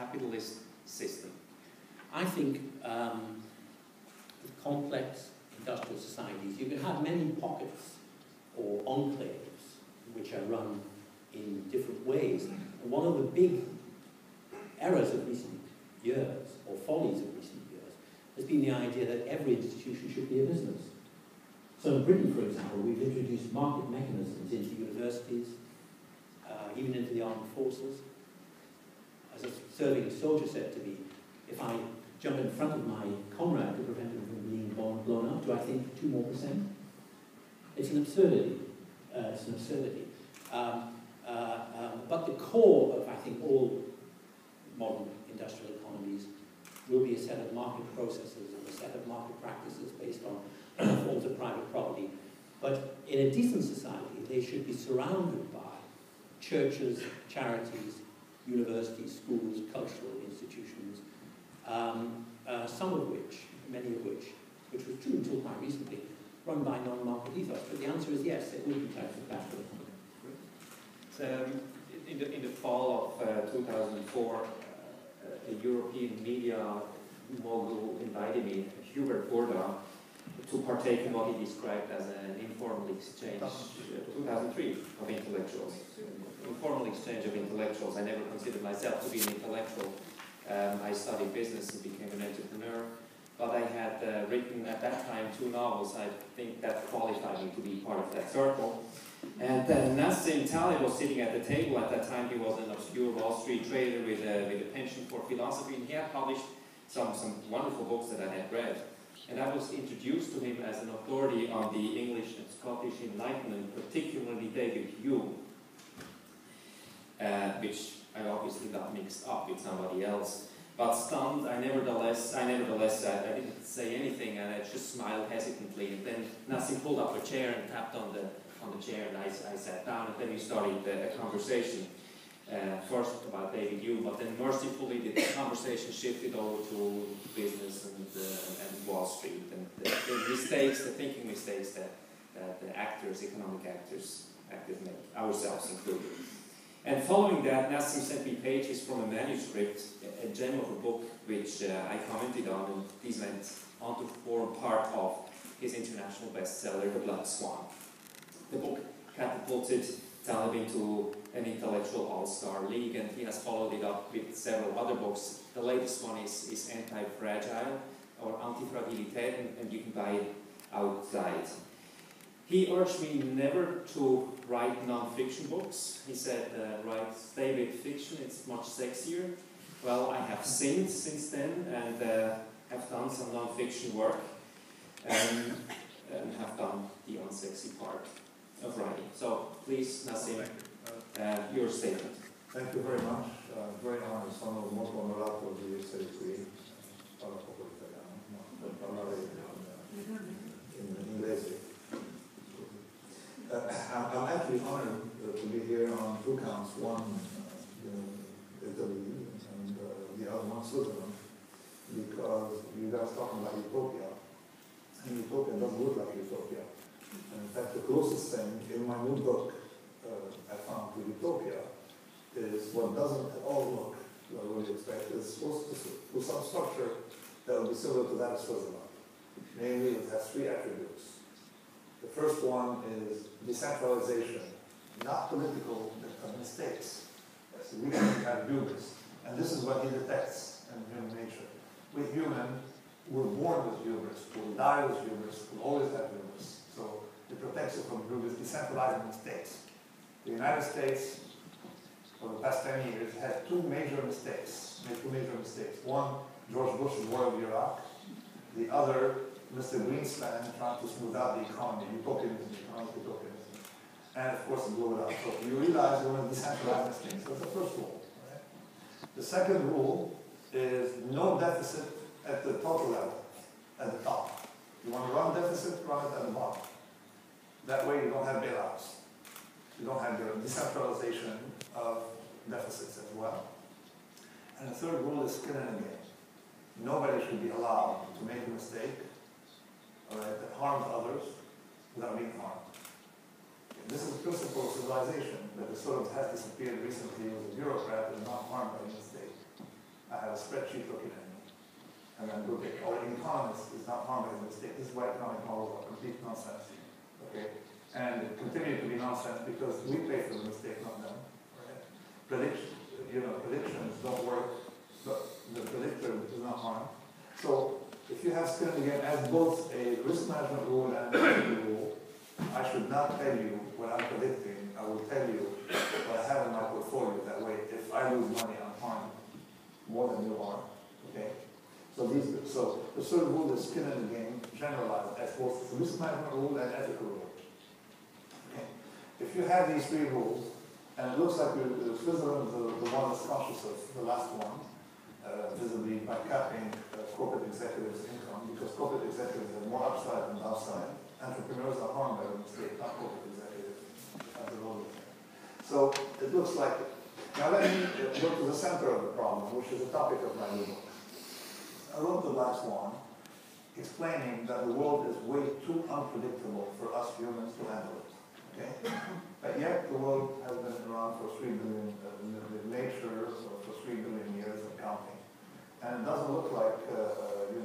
capitalist system. I think with complex industrial societies, you can have many pockets or enclaves which are run in different ways. And one of the big errors of recent years, or follies of recent years, has been the idea that every institution should be a business. So in Britain, for example, we've introduced market mechanisms into universities, even into the armed forces. As a serving soldier said to me, if I jump in front of my comrade to prevent him from being blown up, do I think 2% more? It's an absurdity. It's an absurdity. But the core of, I think, all modern industrial economies will be a set of market processes and a set of market practices based on forms of private property. But in a decent society, they should be surrounded by churches, charities, universities, schools, cultural institutions, some of which, many of which was true until quite recently, run by non-market ethos. But the answer is yes, it will be types of capitalism. So, in the fall of 2004, a European media mogul invited me, Hubert Burda, to partake in what he described as an informal exchange, 2003, of intellectuals. Informal exchange of intellectuals. I never considered myself to be an intellectual. I studied business and became an entrepreneur. But I had written at that time 2 novels. I think that qualified me to be part of that circle. And Nassim Taleb was sitting at the table at that time. He was an obscure Wall Street trader with a penchant for philosophy, and he had published some wonderful books that I had read. And I was introduced to him as an authority on the English and Scottish Enlightenment, particularly David Hume, which I obviously got mixed up with somebody else. But stunned, I nevertheless, I didn't say anything, and I just smiled hesitantly. And then Nassim pulled up a chair and tapped on the chair, and I sat down, and then we started a conversation. First about David Hume, but then mercifully the conversation shifted over to business and Wall Street, and the mistakes, the thinking mistakes that the actors, economic actors make, ourselves included. And following that, Nassim sent me pages from a manuscript, a gem of a book, which I commented on, and these went on to form part of his international bestseller, The Black Swan. The book catapulted Taleb into an intellectual all-star league, and he has followed it up with several other books. The latest one is Anti-Fragile, or Antifragilität, and you can buy it outside. He urged me never to write non-fiction books. He said, stay with fiction, it's much sexier. Well, I have sinned since then, and have done some non-fiction work, and have done the unsexy part of writing. So, please, Nassim, your statement. Thank you very much. Very honored, sono molto onorato di essere qui. Parlo poco italiano, per parlare in inglese. I'm actually honored to be here on 2 counts. One, Italy, and the other one, Switzerland, because you guys talking about utopia, and utopia doesn't look like utopia. And in fact, the closest thing in my new book I found to utopia is what doesn't at all look what I would expect. It's supposed to some structure that will be similar to that of Switzerland. Namely, it has 3 attributes. The first one is decentralization, not political mistakes. That's the really kind of hubris. And this is what he detects in human nature. We're human, we're born with hubris, we'll die with hubris, we'll always have hubris. So it protects you from hubris, decentralizing mistakes. The United States, for the past 10 years, had 2 major mistakes. One, George Bush's war of Iraq. The other, Mr. Greenspan trying to smooth out the economy, utopianism, economic utopianism. And of course, it blew it up. So you realize you want to decentralize this thing. So that's the first rule. Right? The second rule is no deficit at the total level, at the top. You want to run deficit, run it at the bottom. That way you don't have bailouts. You don't have the decentralization of deficits as well. And the third rule is skin in the game. Nobody should be allowed to make a mistake, all right, that harms others without being harmed. Okay, this is the principle of civilization that sort of has disappeared recently. It was a bureaucrat that is not harmed by a mistake. have a spreadsheet looking at me. And then go take, or an economist is not harmed by a mistake. This is why economic models are complete nonsense. Okay? And it continues to be nonsense because we pay for the mistake, not them. Right? Predictions don't work, but the predictor is not harmed. So if you have skin again as both a risk management rule and an ethical rule, I should not tell you what I'm predicting. I will tell you what I have in my portfolio. That way, if I lose money, I'm harmed more than you are. Okay? So the third rule is skin in the game, generalized as both risk management rule and ethical rule. Okay. If you have these three rules, and it looks like Switzerland is the one that's conscious of the last one, visibly by capping corporate executives' income, because corporate executives have more upside than downside. Entrepreneurs are harmed by the mistake, not corporate executives, as a rule. So it looks like, now let me go to the center of the problem, which is the topic of my new book. I wrote the last one explaining that the world is way too unpredictable for us humans to handle it. Okay? But yet the world has been around for 3 billion, nature for 3 billion years and counting. And it doesn't look like, it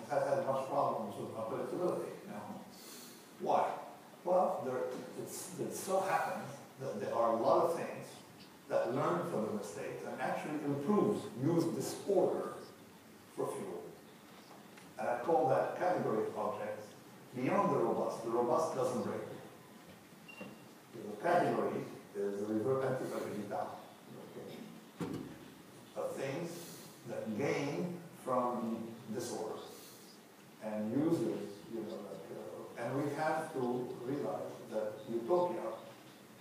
has had much problems with unpredictability. Why? Well, it so happens that there are a lot of things that learn from the mistakes and actually use disorder for fuel. And I call that category of objects beyond the robust. The robust doesn't break. The category is the revert antifragilità of things that gain from disorder and use it, and we have to realize that utopia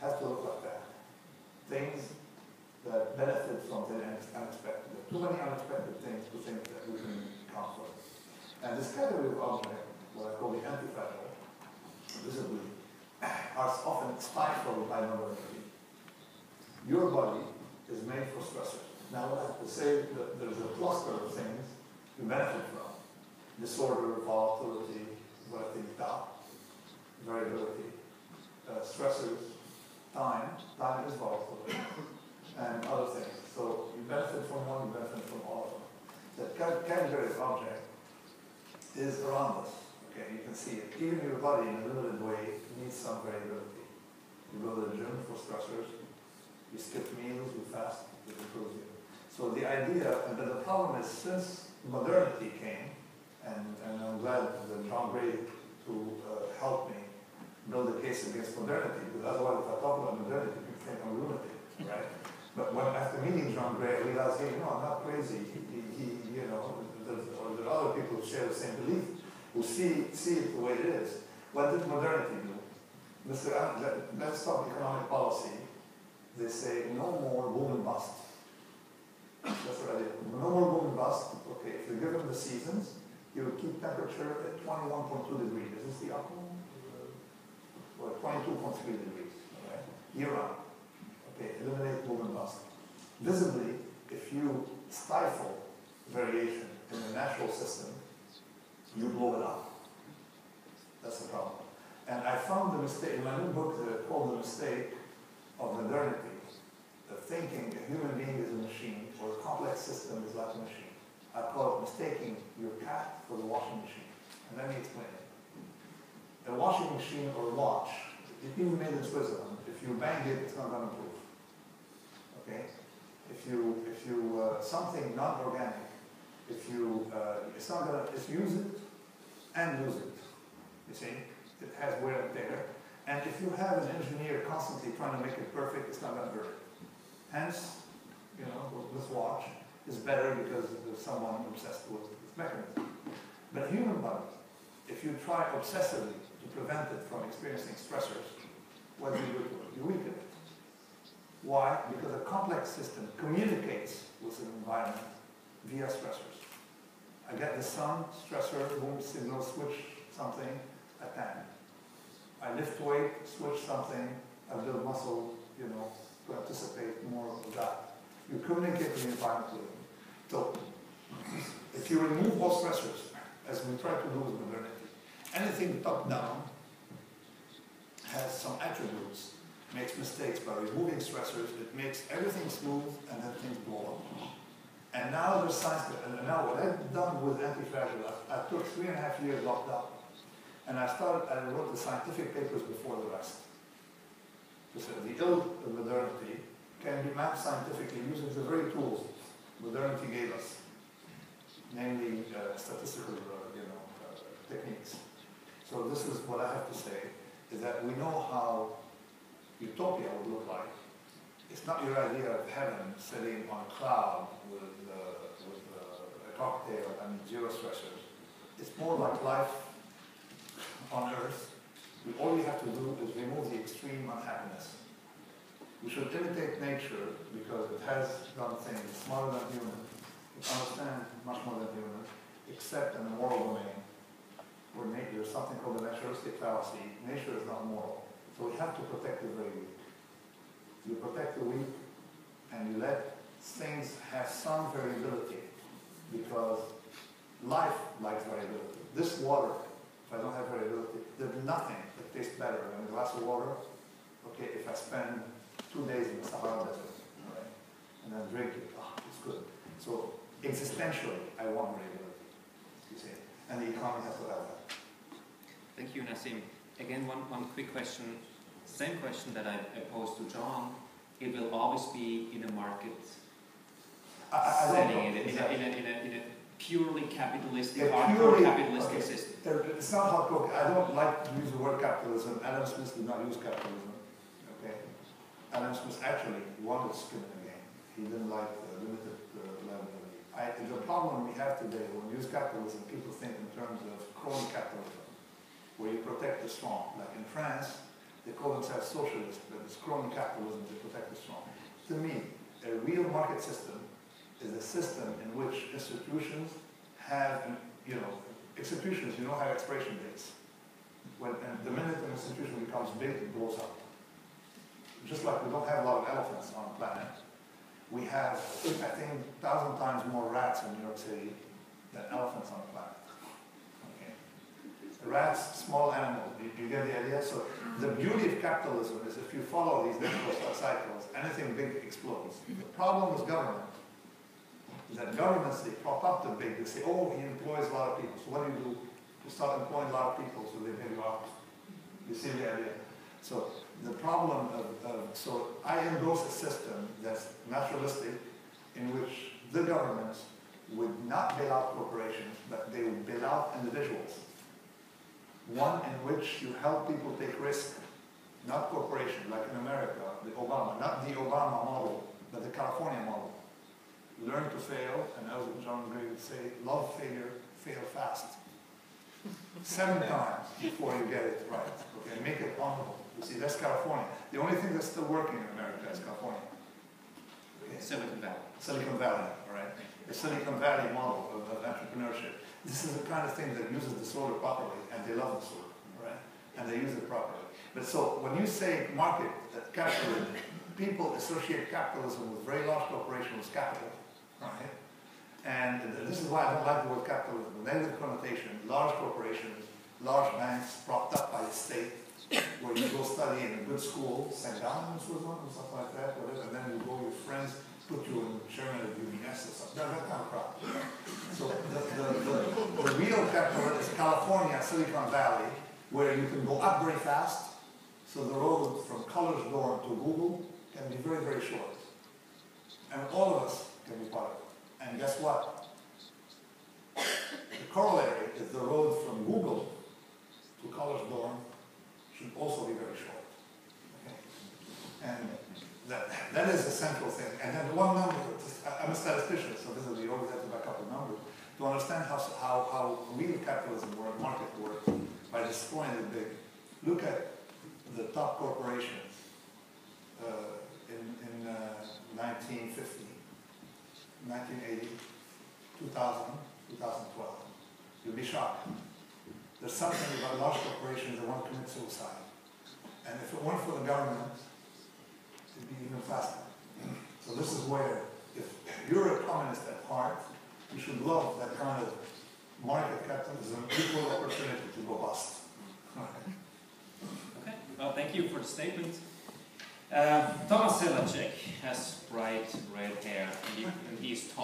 has to look like that. Things that benefit from the unexpected. There are too many unexpected things to think that we can count for. And this category of object, what I call the antifragile, visibly, are often stifled by modernity. Your body is made for stressors. Now I have to say that there's a cluster of things you benefit from. Disorder, volatility, variability, stressors, time is volatility, and other things. So you benefit from one, you benefit from all of them. The category of object is around us. Okay, you can see it. Even your body in a limited way needs some variability. You go to the gym for stressors, you skip meals, you fast, it improves you. So the idea, and then the problem is since modernity came, and I'm glad that John Gray to help me build a case against modernity, because otherwise if I talk about modernity, people think I'm a lunatic, right? But when after meeting John Gray, I realized, hey, I'm not crazy. There are other people who share the same belief, who see it the way it is. What did modernity do? Let's talk economic policy. They say no more boom and bust. That's what I did. No more boom and bust. Okay, if you give them the seasons, you will keep temperature at 21.2 degrees. Is this the optimum? Or 22.3 degrees, okay? Year round. Okay, eliminate boom and bust. Visibly, if you stifle variation in the natural system, you blow it up. That's the problem. And I found the mistake, in my new book called The Mistake of Modernity, of thinking a human being is a machine, or a complex system is like a machine. I call it mistaking your cat for the washing machine. And let me explain it. A washing machine or a watch, even made in Switzerland, if you bang it, it's not going to improve. Okay? If you something non-organic, it's not going to, use it and lose it. You see? It has wear and tear. And if you have an engineer constantly trying to make it perfect, it's not going to hurt it. Hence, this watch is better because there's someone obsessed with this mechanism. But a human body, if you try obsessively to prevent it from experiencing stressors, what do? You weaken it. Why? Because a complex system communicates with an environment via stressors. I get the sun, stressor, boom, signal, switch something, I panic. I lift weight, switch something, I build muscle, to anticipate more of that. You communicate with the environment with them. So, if you remove all stressors, as we try to do with modernity, anything top-down has some attributes, makes mistakes by removing stressors, it makes everything smooth and then things blow up. And And now there's science, and now what I've done with anti-fragile, I took 3.5 years locked up. And I wrote the scientific papers before the rest. So the ilk of modernity can be mapped scientifically using the very tools modernity gave us, namely statistical techniques. So this is what I have to say, is that we know how utopia would look like. It's not your idea of heaven sitting on a cloud with a cocktail and zero stressors. It's more like life on Earth. All we have to do is remove the extreme unhappiness. We should imitate nature because it has done things smarter than human. It understands much more than human, except in the moral domain, where there's something called the naturalistic fallacy. Nature is not moral. So we have to protect the very weak. You protect the weak, and you let things have some variability, because life likes variability. This water, if I don't have variability, there's nothing that tastes better than a glass of water. Okay, if I spend 2 days in the Sahara Desert, right, and then drink it, it's good. So existentially, I want variability, you see, and the economy has to have that. Thank you, Nassim. Again, one quick question. Same question that I posed to John. It will always be in a market setting, in a purely capitalistic, hardcore capitalistic system. It's not hardcore. I don't like to use the word capitalism. Adam Smith did not use capitalism. Okay, Adam Smith actually wanted skin in the game. He didn't like the limited liability. The problem we have today when we use capitalism, people think in terms of crony capitalism, where you protect the strong. Like in France, they call themselves socialists, but it's crony capitalism to protect the strong. To me, a real market system is a system in which institutions have, institutions, have expiration dates. And the minute an institution becomes big, it blows up. Just like we don't have a lot of elephants on the planet, we have, I think, 1,000 times more rats in New York City than elephants on the planet. Rats, small animals, you get the idea? So the beauty of capitalism is if you follow these natural cycles, anything big explodes. The problem with government is that governments, they prop up the big, they say, oh, he employs a lot of people. So what do? You start employing a lot of people, so they pay you out. You see the idea? So the problem so I endorse a system that's naturalistic, in which the governments would not bail out corporations, but they would bail out individuals. One in which you help people take risk, not corporations, like in America, not the Obama model, but the California model. Learn to fail, and as John Gray would say, love failure, fail fast. 7 times before you get it right. Okay, make it honorable. You see, that's California. The only thing that's still working in America is California. Okay? Silicon Valley. Silicon Valley, all right? The Silicon Valley model of entrepreneurship. This is the kind of thing that uses the solar properly, and they love the solar, right? And they use it properly. But so when you say market, capitalism, people associate capitalism with very large corporations with capital, right? And this is why I don't like the word capitalism. The negative connotation, large corporations, large banks propped up by the state, where you go study in a good school, St. Gallen in Switzerland or something like that, whatever, and then you go with friends, put you in chairman of UBS or something, that kind of crap. So the real capital is California, Silicon Valley, where you can go up very fast, so the road from Colors Dorm to Google can be very, very short. And all of us can be part of it. And guess what? The corollary is the road from Google to Colors Dorm should also be very short. Okay? And that is the central thing. And then one number, I'm a statistician, so you always have to back up the numbers, to understand how real capitalism or market works by destroying the big. Look at the top corporations in 1950, 1980, 2000, 2012. You'll be shocked. There's something about large corporations that want to commit suicide. And if it weren't for the government, it'd be even faster. So this is where, if you're a communist at heart, you should love that kind of market capitalism, equal opportunity to go bust. Okay, well, thank you for the statement. Thomas Selacek has bright red hair, and he's tall.